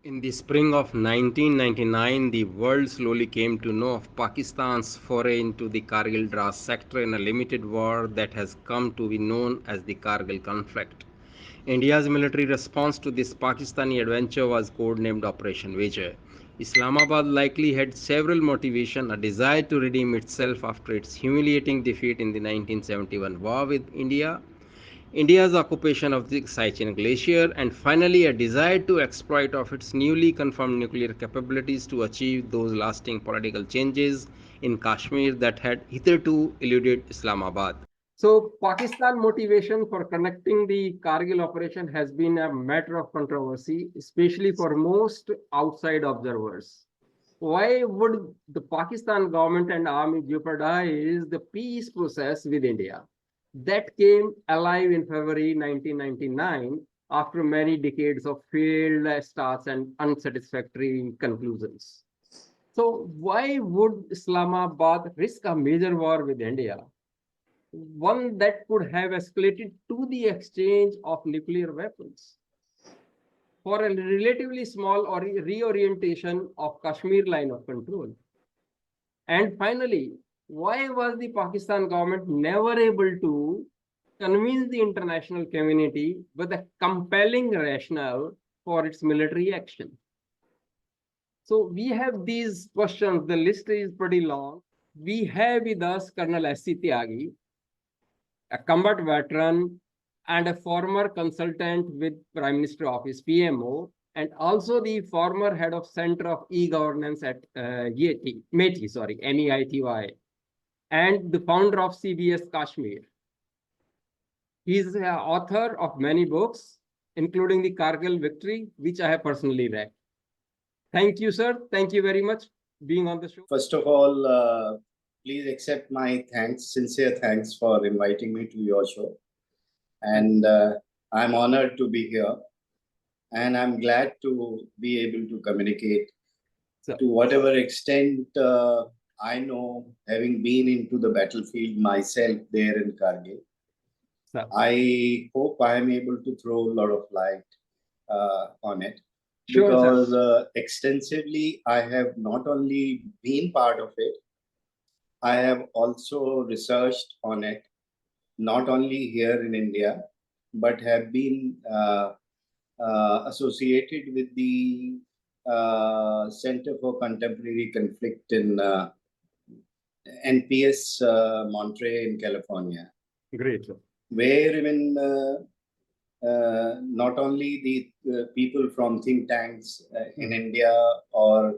In the spring of 1999, the world slowly came to know of Pakistan's foray into the Kargil-Dras sector in a limited war that has come to be known as the Kargil conflict. India's military response to this Pakistani adventure was codenamed Operation Vijay. Islamabad likely had several motivations: a desire to redeem itself after its humiliating defeat in the 1971 war with India, India's occupation of the Siachen glacier, and finally a desire to exploit of its newly confirmed nuclear capabilities to achieve those lasting political changes in Kashmir that had hitherto eluded Islamabad. So, Pakistan motivation for conducting the Kargil operation has been a matter of controversy, especially for most outside observers. Why would the Pakistan government and army jeopardize the peace process with India that came alive in February 1999 after many decades of failed starts and unsatisfactory conclusions? So, why would Islamabad risk a major war with India, one that could have escalated to the exchange of nuclear weapons, for a relatively small or reorientation of Kashmir line of control? And finally, why was the Pakistan government never able to convince the international community with a compelling rationale for its military action? So we have these questions. The list is pretty long. We have with us Colonel S.C. Tyagi, a combat veteran and a former consultant with Prime Minister Office PMO, and also the former head of Center of E-Governance at MEITY, MEITY, and the founder of CBS Kashmir. He is the author of many books, including the Kargil Victory, which I have personally read. Thank you, sir. Thank you very much being on the show. First of all, please accept my thanks, sincere thanks for inviting me to your show. And I'm honored to be here. And I'm glad to be able to communicate to whatever extent I know, having been into the battlefield myself there in Kargil. I hope I am able to throw a lot of light on it. Sure, because extensively, I have not only been part of it, I have also researched on it, not only here in India, but have been associated with the Center for Contemporary Conflict in NPS Monterey in California. Great. Where even not only the people from think tanks in India or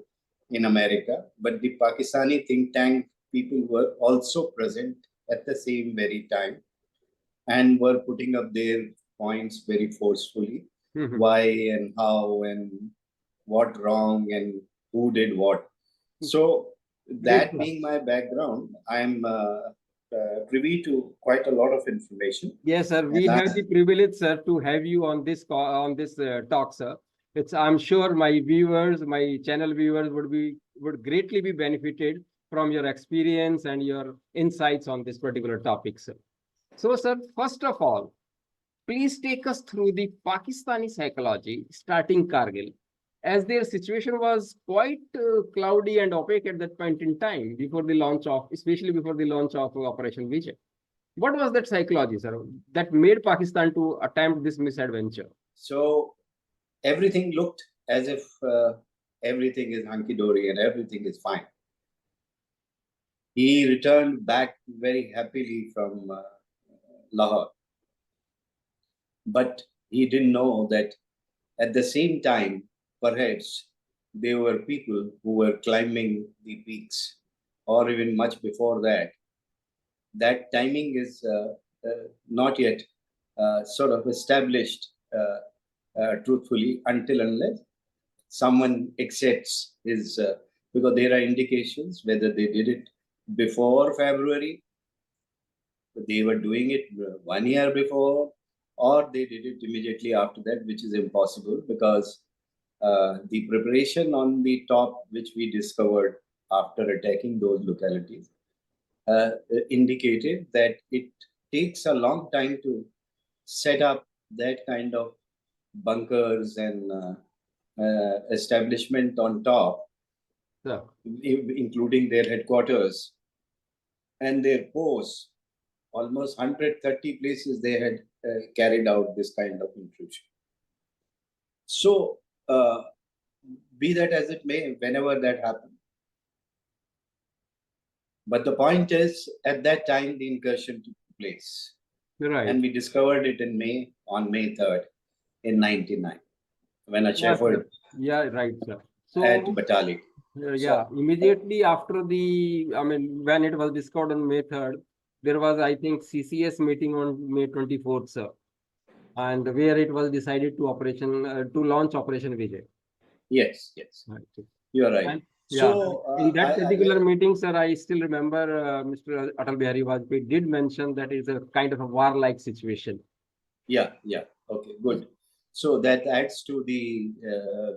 in America, but the Pakistani think tank people were also present at the same very time and were putting up their points very forcefully. Why and how and what wrong and who did what. So that being my background, I'm privy to quite a lot of information. Yes, sir. We have the privilege, sir, to have you on this talk, sir. I'm sure my viewers, my channel viewers would greatly be benefited from your experience and your insights on this particular topic, sir. So, sir, first of all, please take us through the Pakistani psychology starting Kargil, as their situation was quite cloudy and opaque at that point in time before the launch of, especially before the launch of Operation Vijay. What was that psychology, sir, that made Pakistan to attempt this misadventure? So everything looked as if everything is hunky-dory and everything is fine. He returned back very happily from Lahore. But he didn't know that at the same time, perhaps there were people who were climbing the peaks, or even much before that. That timing is not yet sort of established truthfully until unless someone accepts his, because there are indications whether they did it before February, they were doing it 1 year before, or they did it immediately after that, which is impossible because the preparation on the top, which we discovered after attacking those localities, indicated that it takes a long time to set up that kind of bunkers and establishment on top, Sir. including their headquarters and their posts. Almost 130 places they had carried out this kind of intrusion. So, be that as it may, whenever that happened. But the point is, at that time, the incursion took place. Right. And we discovered it in May, on May 3rd, in 99, when a shepherd right, sir. So, at Batali. Immediately after when it was discovered on May 3rd, there was, I think, CCS meeting on May 24th, sir. And where it was decided to launch Operation Vijay. Yes. Right. You are right. And, so in that particular meeting, sir, I still remember Mr. Atal Bihari Vajpayee did mention that it's a kind of a war-like situation. Yeah. Okay, good. So that adds to the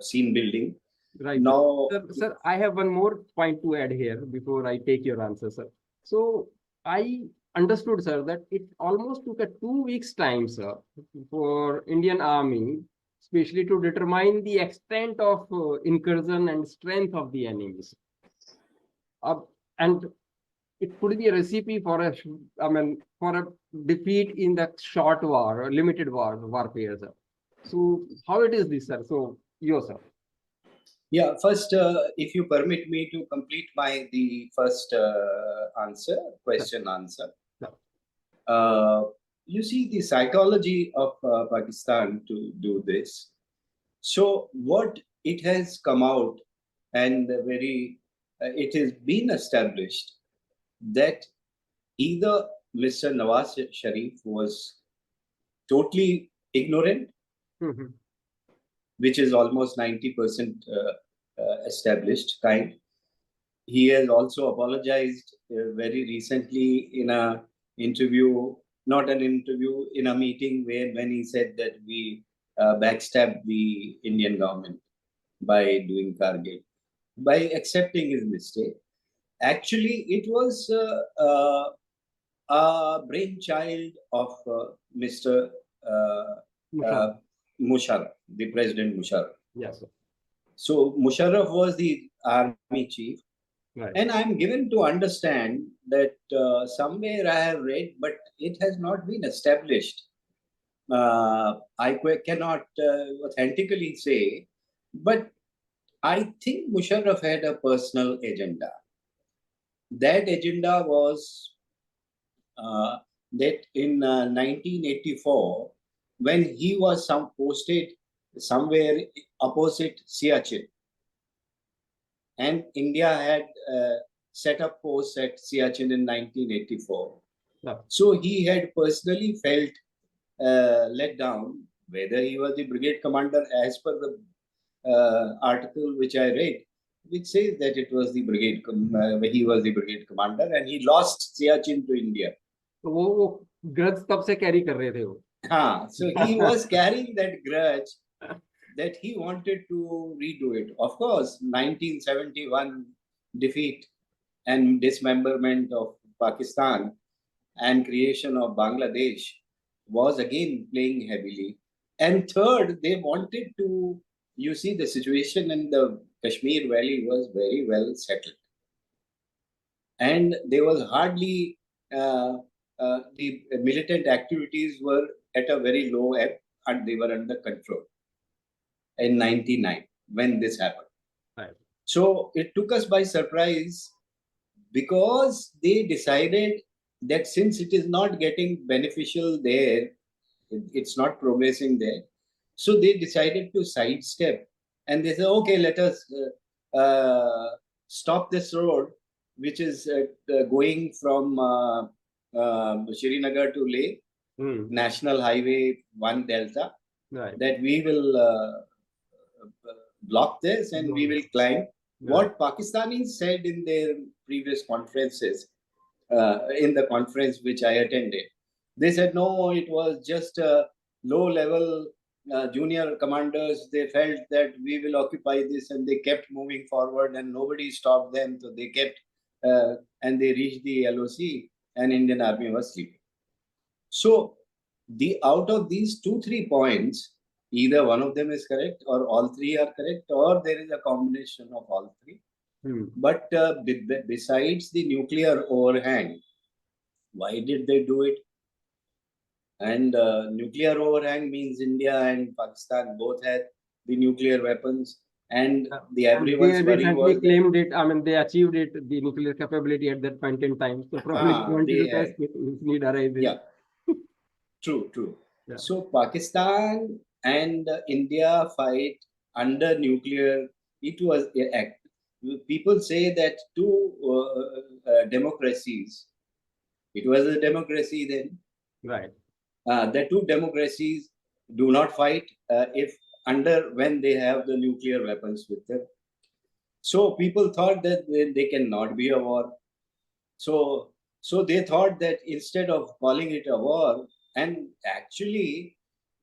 scene building. Right. Now, sir, I have one more point to add here before I take your answer, sir. So I understood, sir, that it almost took a 2 weeks time, sir, for Indian Army, especially to determine the extent of incursion and strength of the enemies. And it could be a recipe for a defeat in the short war or limited warfare, sir. So how it is this, sir? So yourself. Yeah, first, if you permit me to complete the first question answer. You see the psychology of Pakistan to do this. So what it has come out, and it has been established that either Mr. Nawaz Sharif was totally ignorant, which is almost 90% established kind. He has also apologized very recently in a interview, not an interview, in a meeting when he said that we backstabbed the Indian government by doing Kargil, by accepting his mistake. Actually, it was a brainchild of Mr. Musharraf, the President Musharraf. Yes, sir. So Musharraf was the army chief. Right. And I'm given to understand that somewhere I have read, but it has not been established. I cannot authentically say, but I think Musharraf had a personal agenda. That agenda was that in 1984, when he was posted somewhere opposite Siachen, and India had set up posts at Siachen in 1984. So he had personally felt let down, whether he was the brigade commander as per the article which I read, which says that it was the brigade, he was the brigade commander and he lost Siachen to India. So वो grudge तब से carry कर रहे थे वो. So he was carrying that grudge that he wanted to redo it. Of course, 1971 defeat and dismemberment of Pakistan and creation of Bangladesh was again playing heavily. And third, they wanted to, you see, the situation in the Kashmir Valley was very well settled. And there was hardly, the militant activities were at a very low ebb and they were under control in 99 when this happened. Right. So it took us by surprise because they decided that since it is not getting beneficial there, it's not progressing there. So they decided to sidestep and they said, okay, let us stop this road, which is going from Srinagar to Leh, National Highway 1 Delta, right. That we will block this and we will climb. Yeah. What Pakistanis said in their previous conferences, in the conference which I attended, they said, no, it was just low-level junior commanders. They felt that we will occupy this and they kept moving forward and nobody stopped them. So they kept, and they reached the LOC and Indian Army was sleeping. So out of these 2-3 points, Either one of them is correct, or all three are correct, or there is a combination of all three. But besides the nuclear overhang, why did they do it? And nuclear overhang means India and Pakistan both had the nuclear weapons, and the And everyone's they worry recently was that claimed it. I mean, they achieved it, the nuclear capability at that point in time. So probably they wanted they to had. test it if need arises. Yeah, true. Yeah. So Pakistan and India fight under nuclear. It was people say that two democracies. It was a democracy then. Right. The two democracies do not fight if under when they have the nuclear weapons with them. So people thought that they cannot be a war. So they thought that instead of calling it a war, and actually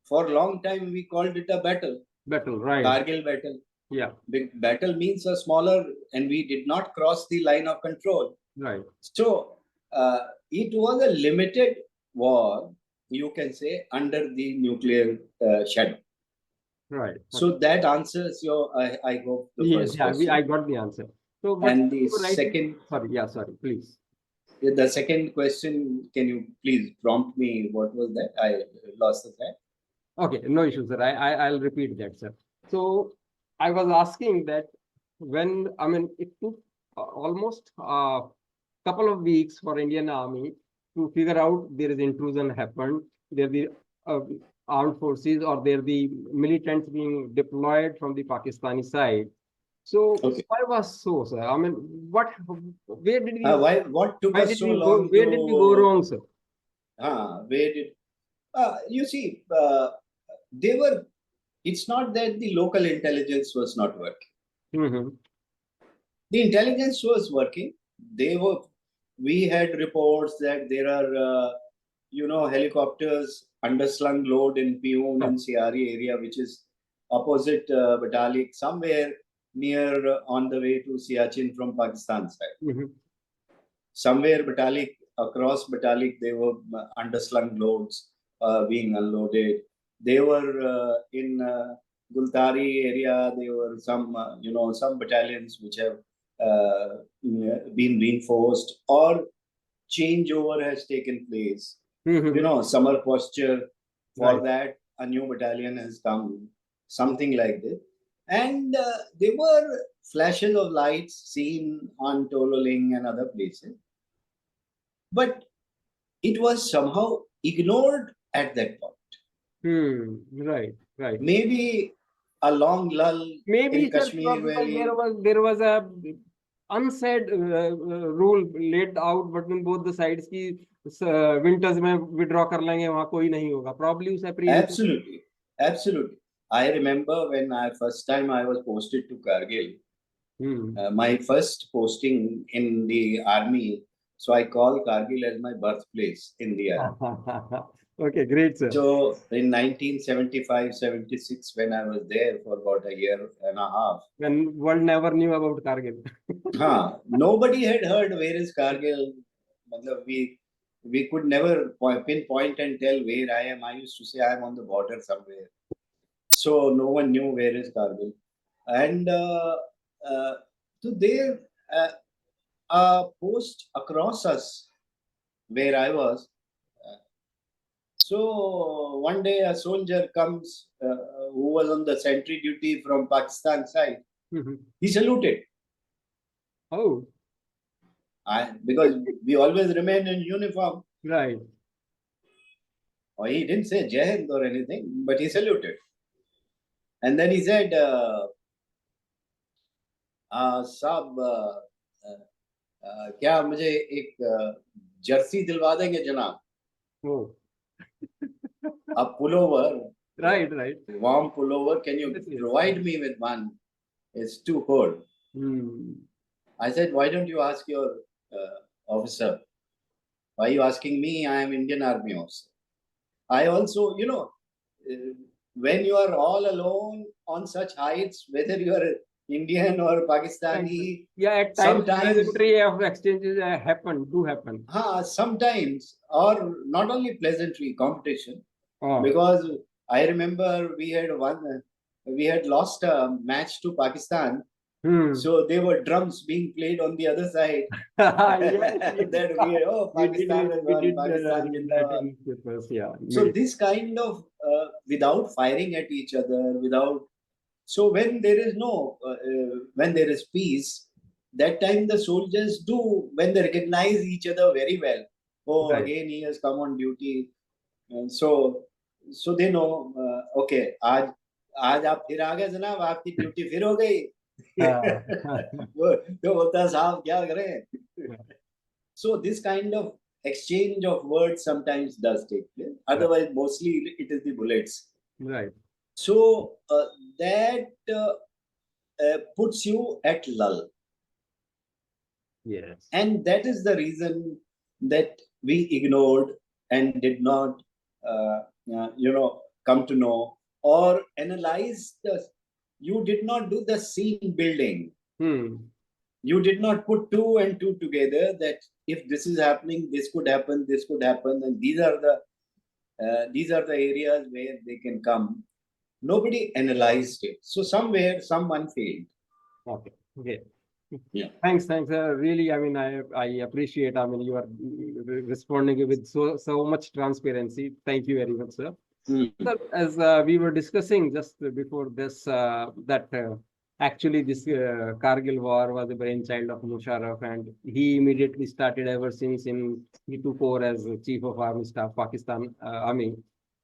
for a long time we called it a battle. Battle, right. Kargil battle. Yeah. Big battle means a smaller, and we did not cross the line of control. Right. So it was a limited war, you can say, under the nuclear shadow. Right. So that answers your, I hope, the Yes, first yeah, question. I got the answer. So, And the second, sorry, please. the second question, can you please prompt me? What was that? I lost the thread. Okay, no issue, sir. I'll repeat that, sir. So I was asking that when, I mean, it took almost a couple of weeks for Indian Army to figure out there is intrusion happened, there the armed forces or there the militants being deployed from the Pakistani side. So Okay. why was so, sir? I mean, where did we, what took us so long? Where did we go wrong, sir? Where did, you see, they were, it's not that the local intelligence was not working. The intelligence was working. We had reports that there are, helicopters underslung load in Pune and Siari area, which is opposite Batalik, somewhere near on the way to Siachen from Pakistan side. Somewhere Batalik, across Batalik, they were underslung loads being unloaded. They were in Gultari area. There were some, some battalions which have been reinforced, or changeover has taken place. Summer posture. For that, a new battalion has come, something like this. And there were flashes of lights seen on Tololing and other places. But it was somehow ignored at that point. Right. Maybe a long lull in Sir, Kashmir there was a unsaid rule laid out between both the sides कि winters में withdraw कर लेंगे वहाँ कोई नहीं होगा. Probably उसे Absolutely. I remember when first time I was posted to Kargil. My first posting in the army. So I call Kargil as my birthplace in the army. Okay, great, sir. So in 1975-76, when I was there for about a year and a half. When world never knew about Kargil. Nobody had heard where is Kargil. We could never pinpoint and tell where I am. I used to say I am on the border somewhere. So no one knew where is Kargil. And so there, a post across us where I was. So one day a soldier comes who was on the sentry duty from Pakistan side. He saluted. Oh. Because we always remain in uniform. Right. Or he didn't say Jai Hind or anything, but he saluted. And then he said, साहब क्या मुझे एक Jersey दिलवा देंगे जनाब? A pullover. Right. Warm pullover. Can you provide me with one? It's too cold. I said, why don't you ask your officer? Why are you asking me? I am Indian Army officer. I also, when you are all alone on such heights, whether you are Indian or Pakistani, at times pleasantry of exchanges do happen. Sometimes, or not only pleasantry, competition. Because I remember we had lost a match to Pakistan. So there were drums being played on the other side. Yes, That Pakistan has won, Pakistan read that Zindabad. in newspapers, yeah. So this kind of without firing at each other, so when there is when there is peace, that time the soldiers do, when they recognize each other very well. Oh, Right. again he has come on duty, and so they know. Okay, आज आप फिर आ गए जनाब, आपकी duty फिर हो गई. वो तो होता साहब क्या करें. So this kind of exchange of words sometimes does take place. Otherwise, mostly it is the bullets. Right. So that puts you at lull. Yes. And that is the reason that we ignored and did not, come to know or analyze you did not do the scene building. You did not put two and two together, that if this is happening, this could happen, and these are the areas where they can come. Nobody analyzed it. So somewhere someone failed. Okay. Okay. Yeah. Thanks. Really, I mean, I appreciate. I mean, you are responding with so much transparency. Thank you very much, sir. Sir, as we were discussing just before this, that actually this Kargil War was the brainchild of Musharraf, and he immediately started ever since he took over as Chief of Army Staff, Pakistan Army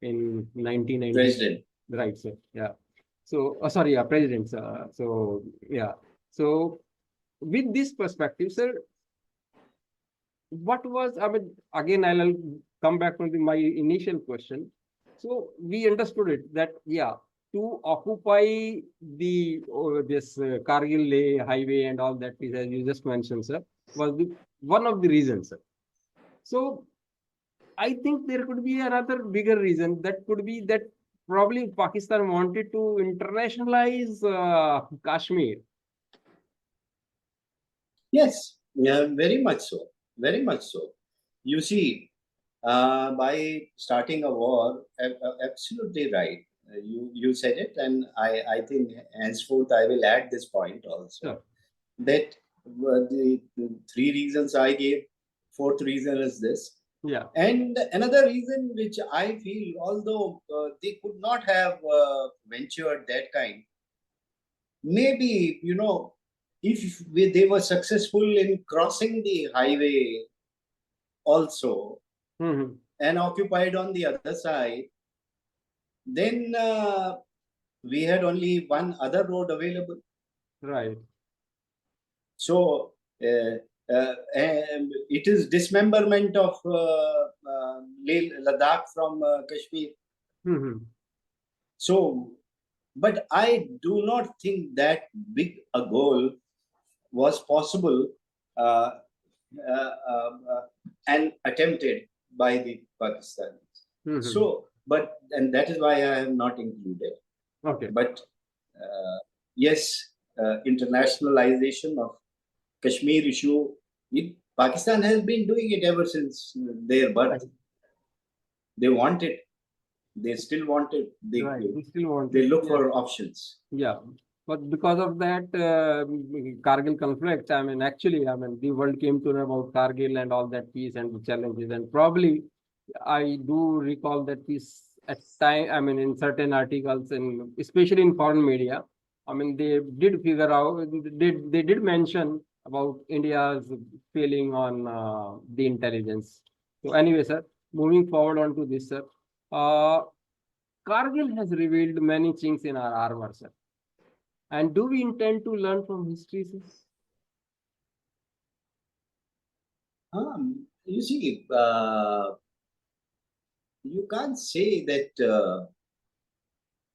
in 1990. President. Right, sir. Yeah. So, sorry, President. So, yeah. So, with this perspective, sir, what was, I mean, again, I'll come back to my initial question. So we understood it that, yeah, to occupy this Kargil Leh highway and all that, as you just mentioned, sir, was one of the reasons, sir. So I think there could be another bigger reason, that could be that probably Pakistan wanted to internationalize Kashmir. Yes, yeah, very much so. Very much so. You see, by starting a war, absolutely right. You said it, and I think henceforth I will add this point also. Sure. That the three reasons I gave, fourth reason is this. Yeah. And another reason which I feel, although they could not have ventured that kind, maybe, if they were successful in crossing the highway also and occupied on the other side, then we had only one other road available. Right. So it is dismemberment of Ladakh from Kashmir. So, but I do not think that big a goal was possible and attempted by the Pakistanis. So, and that is why I have not included. Okay. But yes, internationalization of Kashmir issue, Pakistan has been doing it ever since their birth. Right. They want it. They still want it. They still want they look for options. Yeah. But because of that Kargil conflict, I mean, the world came to know about Kargil and all that peace and the challenges. And probably, I do recall that peace at time, I mean, in certain articles, and especially in foreign media, I mean, they did figure out, they did mention about India's failing on the intelligence. So anyway, sir, moving forward on to this, sir. Kargil has revealed many chinks in our armor, sir. And do we intend to learn from history, sir? You see, you can't say that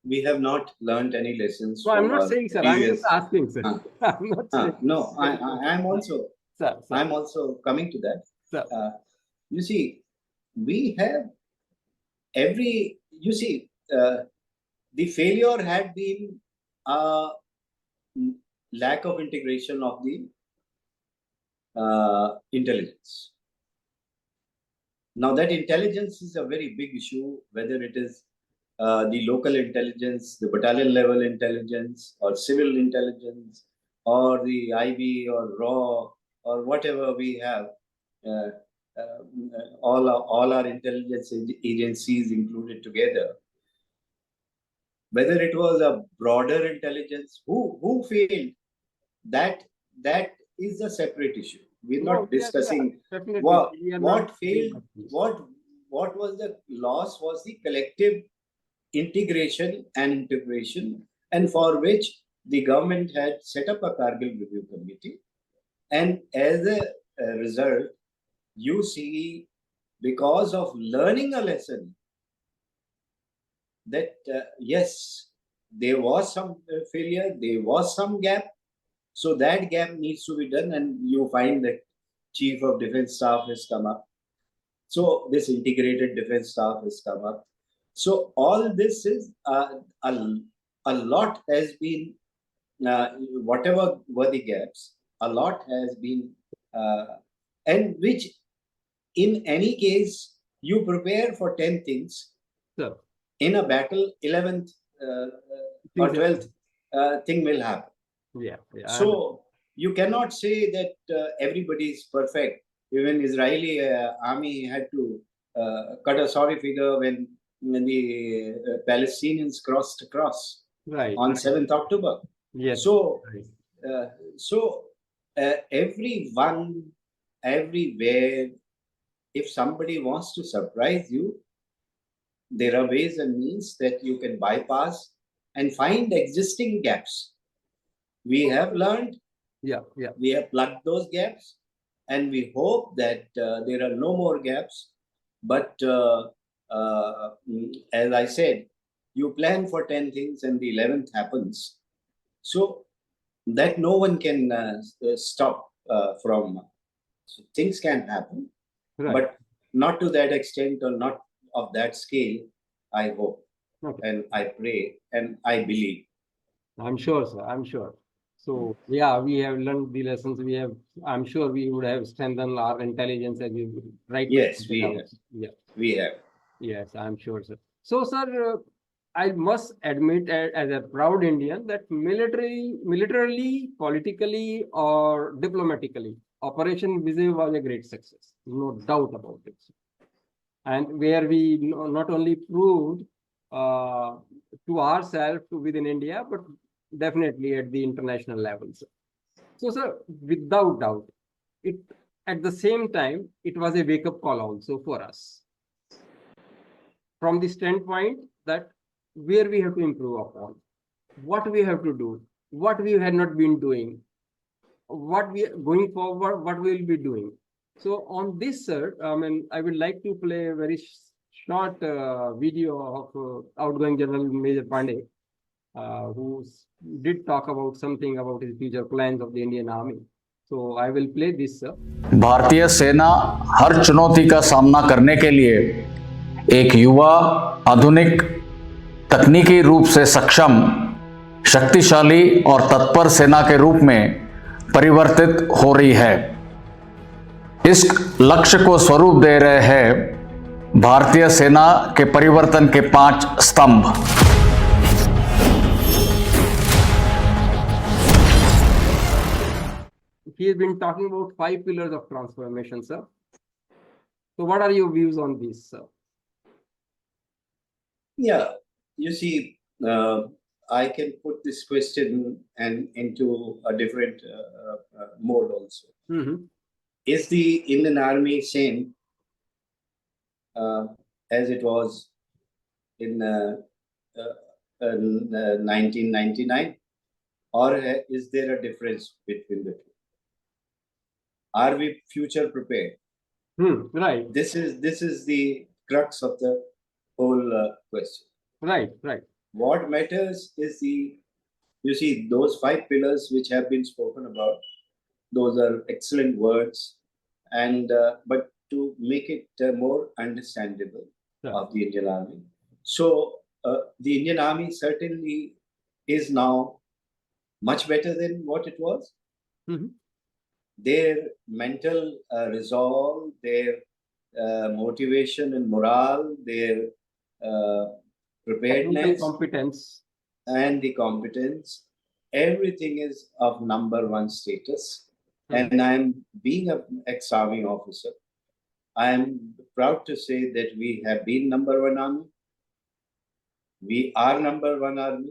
we have not learned any lessons. No, I'm not saying, sir. I'm just asking, sir. I'm not saying. No, I'm also. Sir. I'm also coming to that. Sir. You see, we have you see, the failure had been lack of integration of the intelligence. Now that intelligence is a very big issue, whether it is the local intelligence, the battalion level intelligence, or civil intelligence, or the IB or RAW, or whatever we have, uh, all our intelligence agencies included together. Whether it was a broader intelligence, who failed, that is a separate issue. We're not discussing what failed. What was the loss was the collective integration and integration, and for which the government had set up a Kargil review committee. And as a result, you see, because of learning a lesson, that yes, there was some failure, there was some gap. So that gap needs to be done, and you find that Chief of Defence Staff has come up. So this integrated defence staff has come up. So all this is a lot has been, whatever were the gaps, a lot has been, and which in any case, you prepare for 10 things. Sure. In a battle, 11th or 12th thing will happen. Yeah. So you cannot say that everybody is perfect. Even Israeli army had to cut a sorry figure when the Palestinians crossed across on 7th October. Yes. So, everyone, everywhere, if somebody wants to surprise you, there are ways and means that you can bypass and find existing gaps. We have learned, we have plugged those gaps, and we hope that there are no more gaps. But as I said, you plan for 10 things and the 11th happens. So that no one can stop from. So things can happen, but not to that extent or not of that scale, I hope. And I pray and I believe. I'm sure, sir. I'm sure. So yeah, we have learned the lessons. We have. I'm sure we would have strengthened our intelligence as you right. Yes, we have. Yeah, we have. Yes, I'm sure, sir. So, sir, I must admit, as a proud Indian, that militarily, politically, or diplomatically, Operation Vijay was a great success. No doubt about it. And where we not only proved to ourselves within India, but definitely at the international levels. So, sir, without doubt, it at the same time, it was a wake-up call also for us. From the standpoint that where we have to improve upon, what we have to do, what we had not been doing, what we going forward, what we will be doing. So on this, sir, I would like to play a very short video of outgoing General Major Pandey, who did talk about something about his future plans of the Indian Army. So I will play this, sir. भारतीय सेना हर चुनौती का सामना करने के लिए एक युवा, आधुनिक, तकनीकी रूप से सक्षम, शक्तिशाली और तत्पर सेना के रूप में परिवर्तित हो रही है। इस लक्ष्य को स्वरूप दे रहे हैं भारतीय सेना के परिवर्तन के 5 स्तंभ। He has been talking about 5 pillars of transformation, sir. So what are your views on this, sir? Yeah, you see, I can put this question and into a different mode also. Is the Indian Army same as it was in 1999, or is there a difference between the two? Are we future prepared? Right. This is the crux of the whole question. Right. What matters is you see, those 5 pillars which have been spoken about, those are excellent words, and but to make it more understandable of the Indian Army. So the Indian Army certainly is now much better than what it was. Their mental resolve, their motivation and morale, their preparedness, competence, and the competence. Everything is of number one status. And I'm being an ex-army officer. I am proud to say that we have been number one army. We are number one army,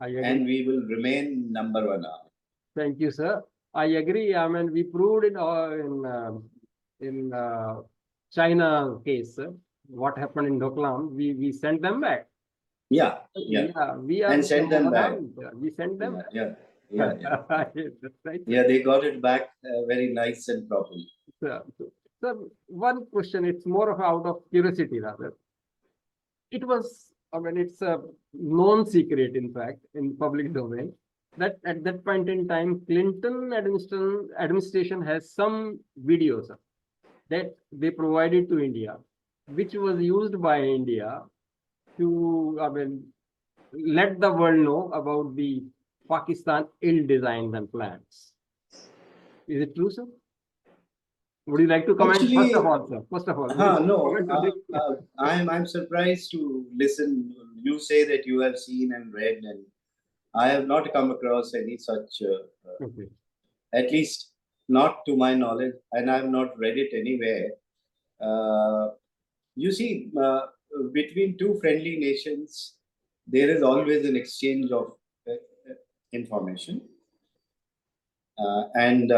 and we will remain number one army. Thank you, sir. I agree. I mean, we proved it in China case. What happened in Doklam? We sent them back. Yeah. We are and send them back. We sent them back. Yeah. That's right. Yeah, they got it back very nice and properly. Sir, one question. It's more of out of curiosity rather. It was. I mean, it's a known secret, in fact, in public domain, that at that point in time, Clinton administration has some videos that they provided to India, which was used by India to, I mean, let the world know about the Pakistan ill designs and plans. Is it true, sir? Would you like to comment? Actually, first of all, sir? First of all, no. I'm surprised to listen. You say that you have seen and read, and I have not come across any such. okay. At least not to my knowledge, and I have not read it anywhere. You see, between two friendly nations, there is always an exchange of information, and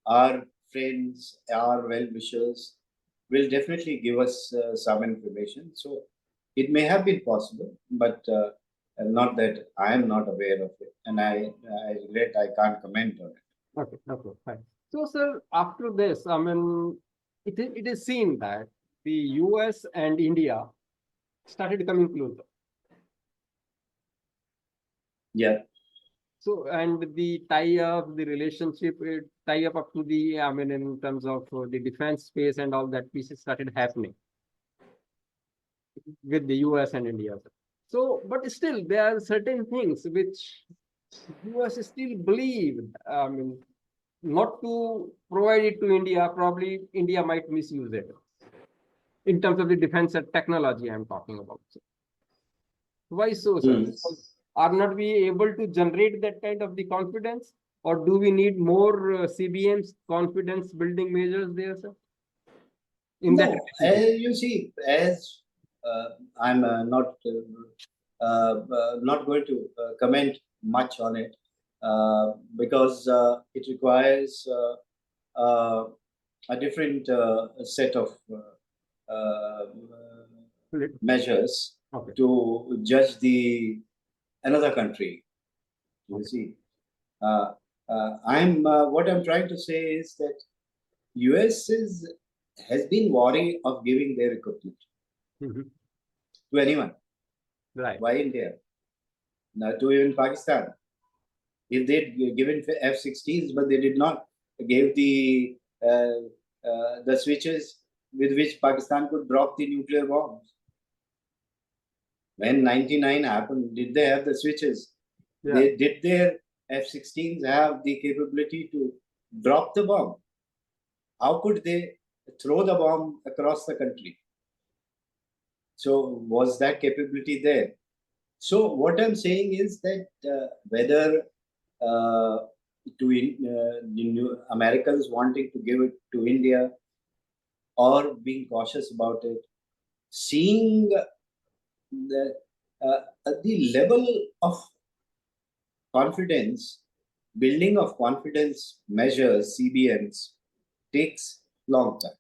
our friends, our well-wishers will definitely give us some information. So it may have been possible, but not that I am not aware of it, and I regret I can't comment on it. Okay, fine. So, sir, after this, I mean, it is seen that the US and India started coming closer. Yeah. So, and the tie-up, the relationship, tie-up up to the, I mean, in terms of the defense space and all that pieces started happening with the US and India. So, but still, there are certain things which US still believe, I mean, not to provide it to India, probably India might misuse it. In terms of the defense and technology, I'm talking about. Why so, sir? Are not we able to generate that kind of the confidence, or do we need more CBM's confidence building measures there, sir? In no, you see, as I'm not going to comment much on it because it requires a different set of measures to judge another country. You see, what I'm trying to say is that US has been wary of giving their equipment to anyone. Right. Why India? Now, to even Pakistan. If they'd given F-16s, but they did not give the switches with which Pakistan could drop the nuclear bombs. When 99 happened, did they have the switches? Yeah. Did their F-16s have the capability to drop the bomb? How could they throw the bomb across the country? So was that capability there? So what I'm saying is that whether Americans wanting to give it to India or being cautious about it, seeing the level of confidence, building of confidence measures, CBMs, takes long time.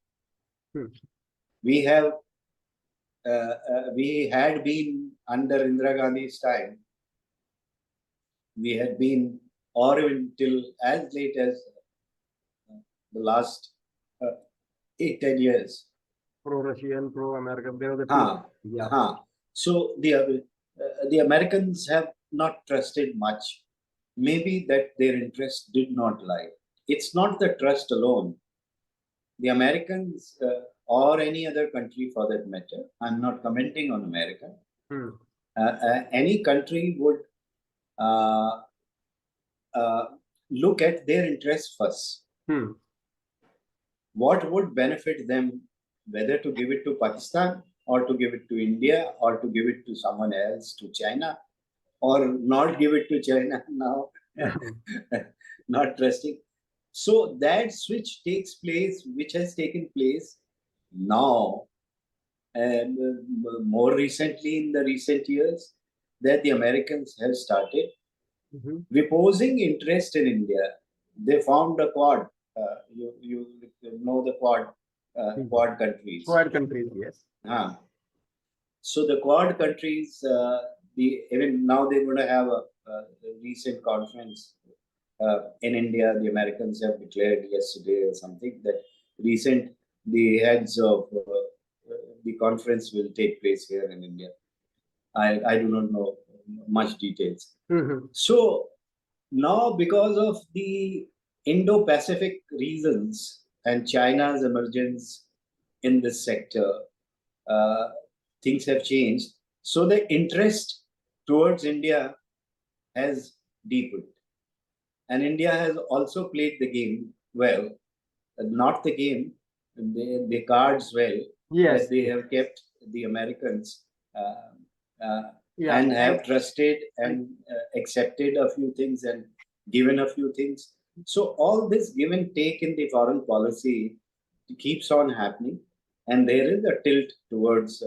We had been under Indira Gandhi's time, we had been, or even till as late as the last 8-10 years. Pro-Russian, pro-American, they were the two. So the Americans have not trusted much. Maybe that their interest did not lie. It's not the trust alone. The Americans or any other country for that matter, I'm not commenting on America, any country would look at their interests first. What would benefit them, whether to give it to Pakistan or to give it to India, or to give it to someone else, to China, or not give it to China now, not trusting. So that switch takes place, which has taken place now, and more recently in the recent years, that the Americans have started reposing interest in India. They formed a quad. You know the quad, quad countries. Quad countries, yes. So the quad countries, even now they're going to have a recent conference in India. The Americans have declared yesterday or something that the heads of the conference will take place here in India. I do not know much details. So now, because of the Indo-Pacific reasons and China's emergence in this sector, things have changed. So the interest towards India has deepened. And India has also played the game well. Not the game, the cards well. Yes. That they have kept the Americans and have trusted and accepted a few things and given a few things. So all this give and take in the foreign policy keeps on happening. And there is a tilt towards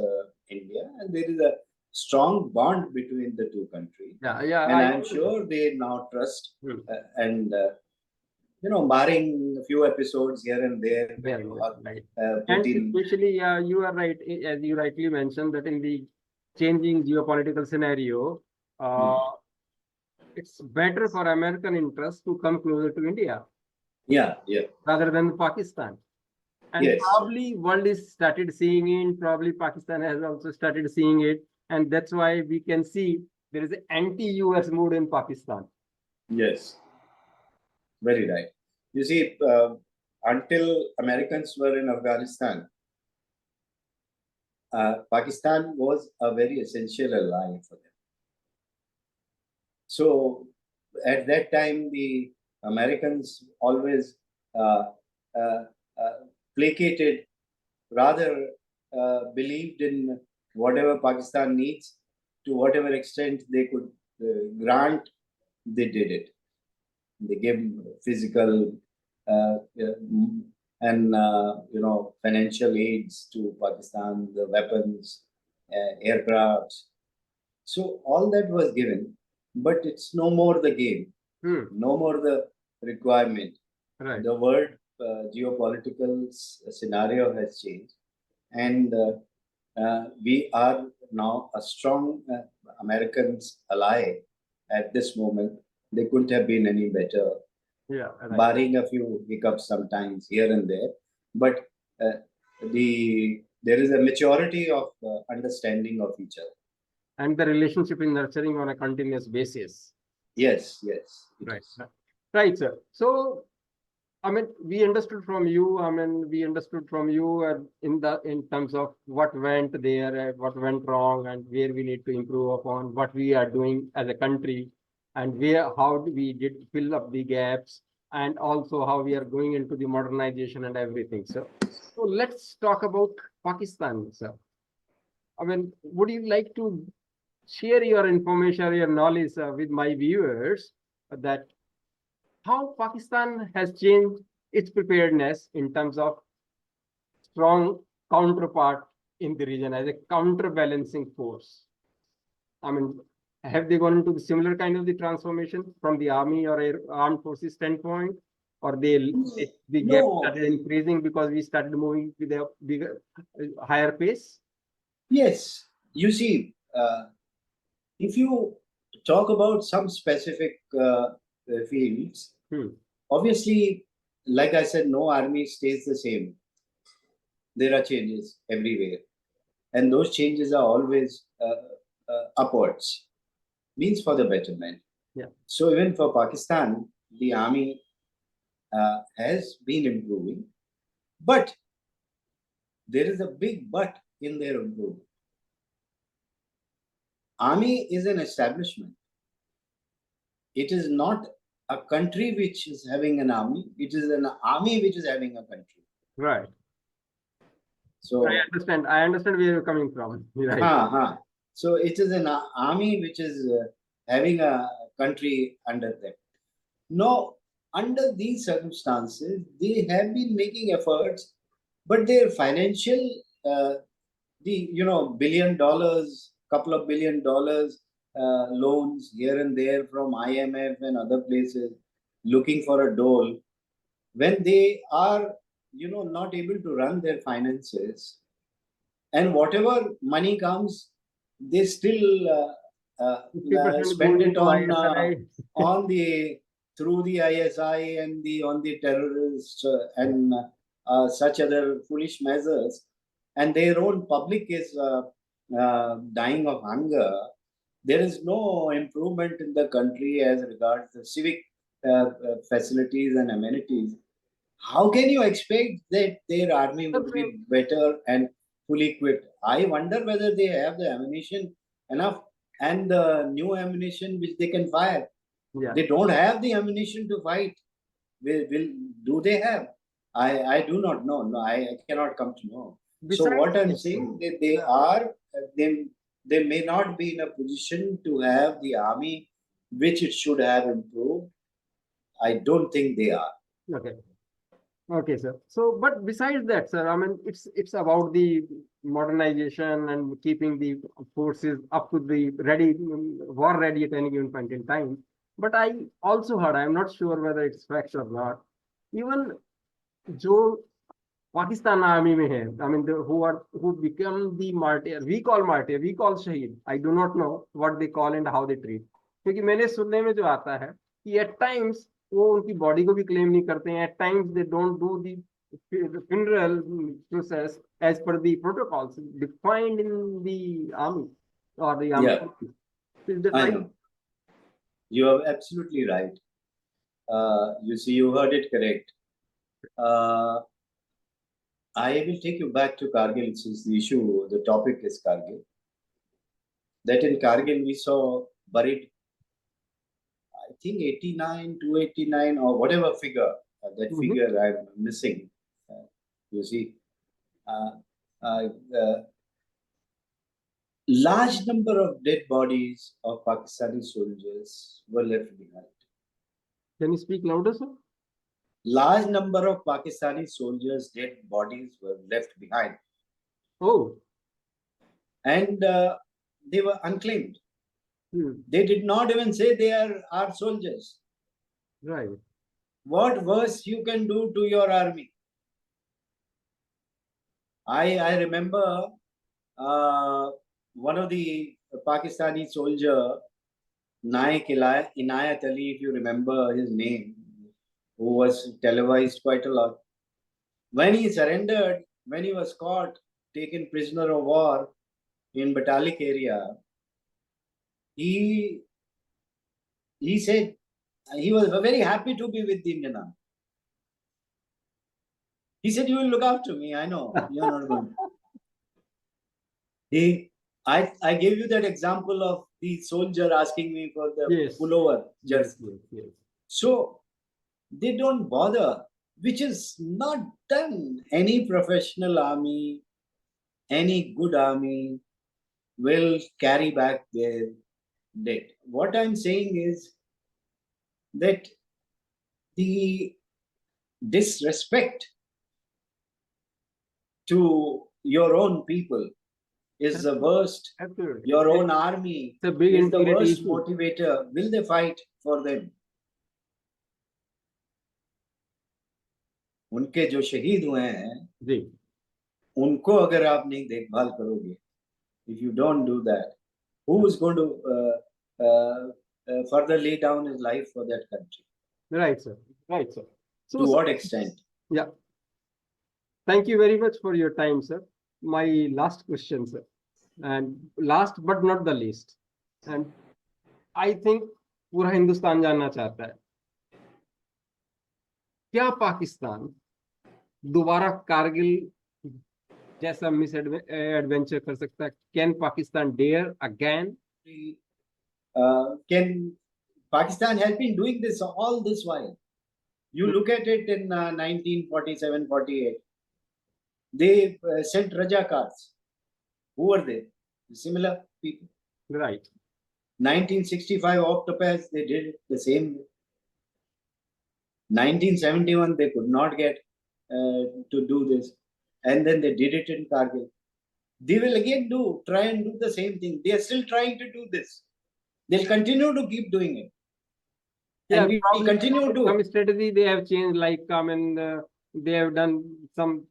India, and there is a strong bond between the two countries. And I'm sure they now trust and barring a few episodes here and there. And especially, you are right, as you rightly mentioned, that in the changing geopolitical scenario, it's better for American interests to come closer to India. Rather than Pakistan. And probably world is started seeing it, probably Pakistan has also started seeing it. And that's why we can see there is an anti-US mood in Pakistan. Yes, very right. You see, until Americans were in Afghanistan, Pakistan was a very essential ally for them. So at that time, the Americans always placated, rather believed in whatever Pakistan needs, to whatever extent they could grant, they did it. They gave physical and financial aids to Pakistan, the weapons, aircrafts. So all that was given, but it's no more the game, no more the requirement. The world geopolitical scenario has changed, and we are now a strong Americans ally at this moment. They couldn't have been any better, barring a few hiccups sometimes here and there. But there is a maturity of understanding of each other. And the relationship is nurturing on a continuous basis. Yes. Right, sir. So, we understood from you. In terms of what went there, what went wrong, and where we need to improve upon, what we are doing as a country, and how we did fill up the gaps, and also how we are going into the modernization and everything. So let's talk about Pakistan, sir. Would you like to share your information, your knowledge with my viewers that how Pakistan has changed its preparedness in terms of strong counterpart in the region as a counterbalancing force? Have they gone into the similar kind of the transformation from the army or armed forces standpoint, or the gap started increasing because we started moving with a bigger, higher pace? Yes, you see, if you talk about some specific fields, obviously, like I said, no army stays the same. There are changes everywhere, and those changes are always upwards, means for the betterment. So even for Pakistan, the army has been improving, but there is a big but in their improvement. Army is an establishment. It is not a country which is having an army. It is an army which is having a country. Right. So I understand where you're coming from. Right. So it is an army which is having a country under them. Now, under these circumstances, they have been making efforts, but their financial, $1 billion, couple of $1 billion loans here and there from IMF and other places, looking for a dole, when they are, not able to run their finances, and whatever money comes, they still 50% spend going it into ISI. on the through the ISI and on the terrorists and such other foolish measures, and their own public is dying of hunger. There is no improvement in the country as regards the civic facilities and amenities. How can you expect that their army would be better and fully equipped? I wonder whether they have the ammunition enough and the new ammunition which they can fire. Yeah. They don't have the ammunition to fight. Do they have? I do not know. No, I cannot come to know. So what I'm saying, they may not be in a position to have the army which it should have improved. I don't think they are. Okay. Okay, sir. So, but besides that, sir, I mean, it's about the modernization and keeping the forces up to the ready, war ready at any given point in time. But I also heard, I'm not sure whether it's fact or not, even जो Pakistan army में है, I mean, who become the martyr, we call shaheed. I do not know what they call and how they treat. क्योंकि मैंने सुनने में जो आता है कि at times वो उनकी बॉडी को भी क्लेम नहीं करते हैं. At times they don't do the funeral process as per the protocols defined in the army or the army. Yeah. Is that I right? know. You are absolutely right. You see, you heard it correct. I will take you back to Kargil since the topic is Kargil. That in Kargil we saw buried, I think 289 or whatever figure, that figure I'm missing. You see, large number of dead bodies of Pakistani soldiers were left behind. Can you speak louder, sir? Large number of Pakistani soldiers' dead bodies were left behind. Oh. And they were unclaimed. Hmm. They did not even say they are our soldiers. Right. What worse you can do to your army? I remember one of the Pakistani soldier, Naik Inayat Ali, if you remember his name, who was televised quite a lot. When he surrendered, when he was caught, taken prisoner of war in Batalik area, he said he was very happy to be with the Indian Army. He said, "You will look after me. I know you're not going." I gave you that example of the soldier asking me for the pullover jersey. Yes. So they don't bother, which is not done. Any professional army, any good army will carry back their dead. What I'm saying is that the disrespect to your own people is the worst. Absolutely. Your own army is the worst issue. Motivator. Will they fight for them? उनके जो शहीद हुए हैं उनको अगर आप नहीं देखभाल करोगे, if you don't do that, who is going to further lay down his life for that country? Right, sir. So, to what extent? Yeah. Thank you very much for your time, sir. My last question, sir, and last but not the least, and I think पूरा हिंदुस्तान जानना चाहता है, क्या पाकिस्तान दोबारा कारगिल जैसा miss adventure कर सकता है? Can Pakistan dare again? Can Pakistan has been doing this all this while? You look at it in 1947-48. They sent Rajakars. Who were they? Similar people. Right. 1965 Octopath, they did it the same way. 1971, they could not get to do this. And then they did it in Kargil. They will again try and do the same thing. They are still trying to do this. They'll continue to keep doing it. Yeah, and we will probably continue to. some strategy they have changed, like they have done some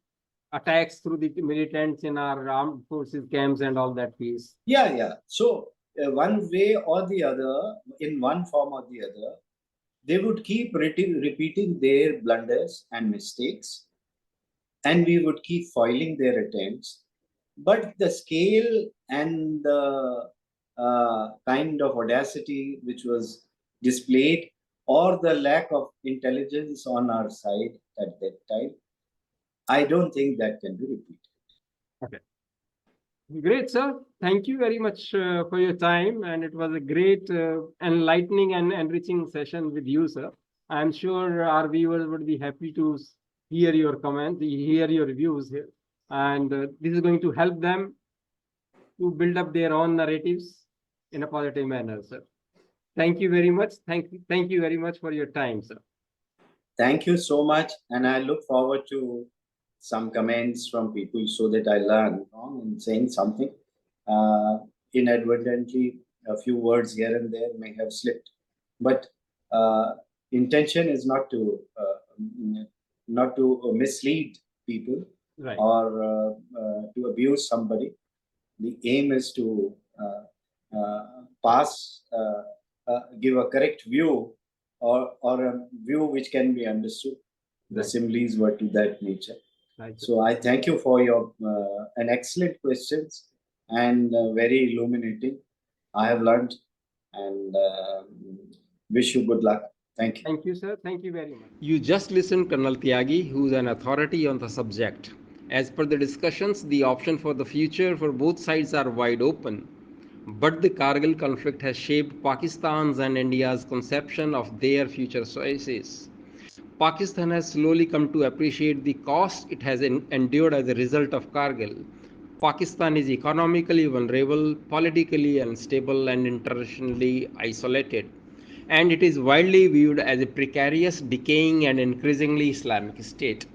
attacks through the militants in our armed forces camps and all that piece. Yeah. So one way or the other, in one form or the other, they would keep repeating their blunders and mistakes, and we would keep foiling their attempts. But the scale and the kind of audacity which was displayed, or the lack of intelligence on our side at that time, I don't think that can be repeated. Okay. Great, sir. Thank you very much for your time. And it was a great, enlightening and enriching session with you, sir. I'm sure our viewers would be happy to hear your comments, hear your views here. And this is going to help them to build up their own narratives in a positive manner, sir. Thank you very much. Thank you very much for your time, sir. Thank you so much. And I look forward to some comments from people so that I learn wrong in saying something. Inadvertently, a few words here and there may have slipped. But intention is not to mislead people, right, or to abuse somebody. The aim is to give a correct view, or a view which can be understood. The similes were to that nature. right. So I thank you for your an excellent questions, and very illuminating. I have learned, and wish you good luck. Thank you. Thank you, sir. Thank you very much. You just listened Colonel Tyagi, who is an authority on the subject. As per the discussions, the option for the future for both sides are wide open. But the Kargil conflict has shaped Pakistan's and India's conception of their future choices. Pakistan has slowly come to appreciate the cost it has endured as a result of Kargil. Pakistan is economically vulnerable, politically unstable, and internationally isolated, and it is widely viewed as a precarious, decaying, and increasingly Islamic state,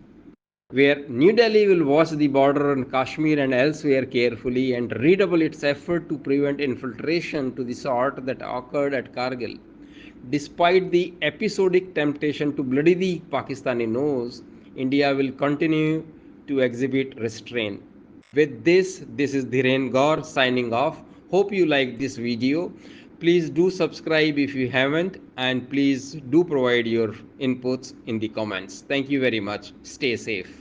where New Delhi will watch the border on Kashmir and elsewhere carefully and redouble its effort to prevent infiltration to the sort that occurred at Kargil. Despite the episodic temptation to bloody the Pakistani nose, India will continue to exhibit restraint. With this is Dhiren Gaur signing off. Hope you liked this video. Please do subscribe if you haven't, and please do provide your inputs in the comments. Thank you very much. Stay safe.